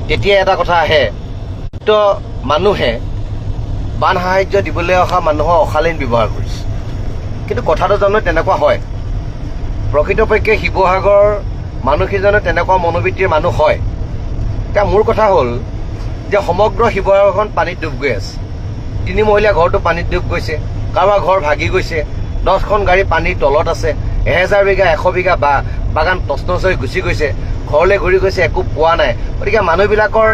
তেতিয়া এটা কথা আহে, তো মানুহে বান সাহায্য দিবলৈ অহা মানুহৰ অশালীন ব্যৱহাৰ কৰিছে। কিন্তু কথাটো জানো তেনেকুৱা হয়? প্ৰকৃতপক্ষে শিৱসাগৰৰ মানুহকেইজনে তেনেকুৱা মনোবৃত্তিৰ মানুহ হয়? এতিয়া মোৰ কথা হ'ল যে সমগ্ৰ শিৱসাগৰখন পানীত ডুব গৈ আছে। 3 মহলীয়া ঘৰটো পানীত ডুব গৈছে, কাৰোবাৰ ঘৰ ভাগি গৈছে, 10খন গাড়ী পানীৰ তলত আছে, 1000 বিঘা 100 বিঘা বাগান তছনছ হৈ গুচি গৈছে, ঘৰলৈ ঘূৰি গৈছে, একো পোৱা নাই। গতিকে মানুহবিলাকৰ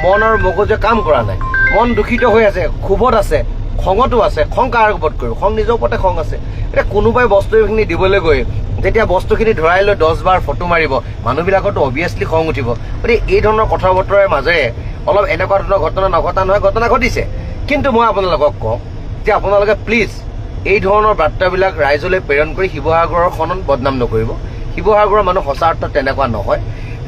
মন আৰু মগজুৱে কাম কৰা নাই, মন দূষিত হৈ আছে, ক্ষোভত আছে, খঙতো আছে। খং কাৰ ওপৰত কৰিব? খং নিজৰ ওপৰতে খং আছে। এতিয়া কোনোবাই বস্তুখিনি দিবলৈ গৈ যেতিয়া বস্তুখিনি ধৰাই লৈ 10 বাৰ ফটো মাৰিব, মানুহবিলাকৰতো অভিয়াছলি খং উঠিব। গতিকে এই ধৰণৰ কথা বতৰাৰ মাজেৰে অলপ এনেকুৱা ধৰণৰ ঘটনা নঘটা নহয়, ঘটনা ঘটিছে। কিন্তু মই আপোনালোকক কওঁ যে আপোনালোকে প্লিজ এই ধৰণৰ বাৰ্তাবিলাক ৰাইজলৈ প্ৰেৰণ কৰি শিৱসাগৰখনত বদনাম নকৰিব। শিৱসাগৰৰ মানুহ সঁচা অৰ্থত তেনেকুৱা নহয়।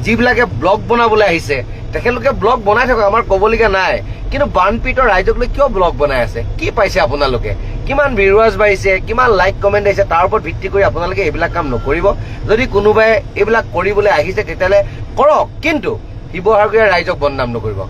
যিবিলাকে ব্লগ বনাবলৈ আহিছে তেখেতলোকে ব্লগ বনাই থাকক, আমাৰ ক'বলগীয়া নাই। কিন্তু বানপীড়িত ৰাইজক লৈ কিয় ব্লগ বনাই আছে? কি পাইছে আপোনালোকে? কিমান ভিউৱাৰ্ছ বাঢ়িছে, কিমান লাইক কমেণ্ট আহিছে, তাৰ ওপৰত ভিত্তি কৰি আপোনালোকে এইবিলাক কাম নকৰিব। যদি কোনোবাই এইবিলাক কৰিবলৈ আহিছে তেতিয়াহ'লে কৰক, কিন্তু শিৱসাগৰীয়া ৰাইজক বদনাম নকৰিব।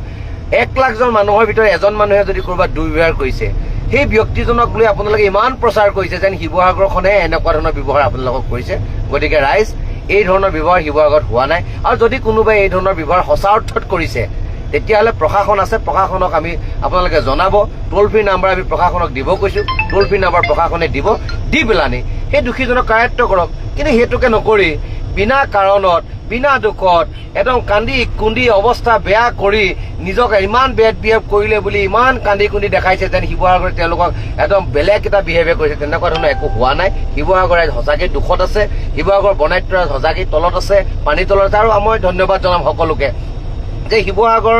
1 লাখজন মানুহৰ ভিতৰত এজন মানুহে যদি ক'ৰবাত দুৰ্ব্যৱহাৰ কৰিছে, সেই ব্যক্তিজনক লৈ আপোনালোকে ইমান প্ৰচাৰ কৰিছে যেন শিৱসাগৰখনে এনেকুৱা ধৰণৰ ব্যৱহাৰ আপোনালোকক কৰিছে। গতিকে ৰাইজ, এই ধৰণৰ ব্যৱহাৰ শিৱসাগৰত হোৱা নাই। আৰু যদি কোনোবাই এই ধৰণৰ ব্যৱহাৰ সঁচা অৰ্থত কৰিছে তেতিয়াহ'লে প্ৰশাসন আছে, প্ৰশাসনক আমি আপোনালোকে জনাব। টোল ফ্ৰী নাম্বাৰ আমি প্ৰশাসনক দিব কৈছোঁ, টোল ফ্ৰী নাম্বাৰ প্ৰশাসনে দিব, দি পেলানি সেই দোষীজনক কাৰায়ত্ব কৰক। কিন্তু সেইটোকে নকৰি বিনা কাৰণত, বিনা দুখত একদম কান্দি কুন্দি অৱস্থা বেয়া কৰি নিজক ইমান বেড বিহেভ কৰিলে বুলি ইমান কান্দি কুন্দি দেখাইছে যেন শিৱসাগৰে তেওঁলোকক একদম বেলেগ এটা বিহেভিয়াৰ কৰিছে। তেনেকুৱা ধৰণৰ একো হোৱা নাই। শিৱসাগৰ ৰাইজ সঁচাকৈ দুখত আছে, শিৱসাগৰ বনাইত্য ৰাইজ সঁচাকৈ তলত আছে, পানীৰ তলত আছে। আৰু মই ধন্যবাদ জনাম সকলোকে যে শিৱসাগৰ,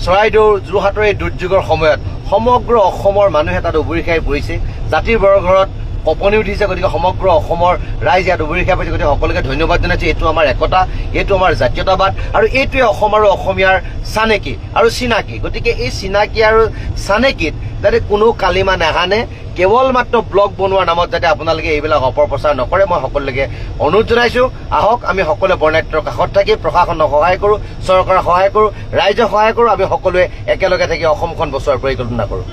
চৰাইদেউ, যোৰহাটৰ এই দুৰ্যোগৰ সময়ত সমগ্ৰ অসমৰ মানুহে তাত উবৰি খাই পৰিছে, জাতিৰ বৰঘৰত কঁপনি উঠিছে। গতিকে সমগ্ৰ অসমৰ ৰাইজ ইয়াত উবৰি খাই পৰিছে। গতিকে সকলোকে ধন্যবাদ জনাইছোঁ। এইটো আমাৰ একতা, এইটো আমাৰ জাতীয়তাবাদ, আৰু এইটোৱে অসম আৰু অসমীয়াৰ চানেকি আৰু চিনাকি। গতিকে এই চিনাকি আৰু চানেকিত যাতে কোনো কালিমা নাহানে, কেৱল মাত্ৰ ব্লগ বনোৱাৰ নামত যাতে আপোনালোকে এইবিলাক অপপ্ৰচাৰ নকৰে, মই সকলোকে অনুৰোধ জনাইছোঁ। আহক আমি সকলোৱে বৰ্ণাঢ্যৰ কাষত থাকি প্ৰশাসনক সহায় কৰোঁ, চৰকাৰক সহায় কৰোঁ, ৰাইজক সহায় কৰোঁ। আমি সকলোৱে একেলগে থাকি অসমখন বচোৱাৰ পৰিকল্পনা কৰোঁ।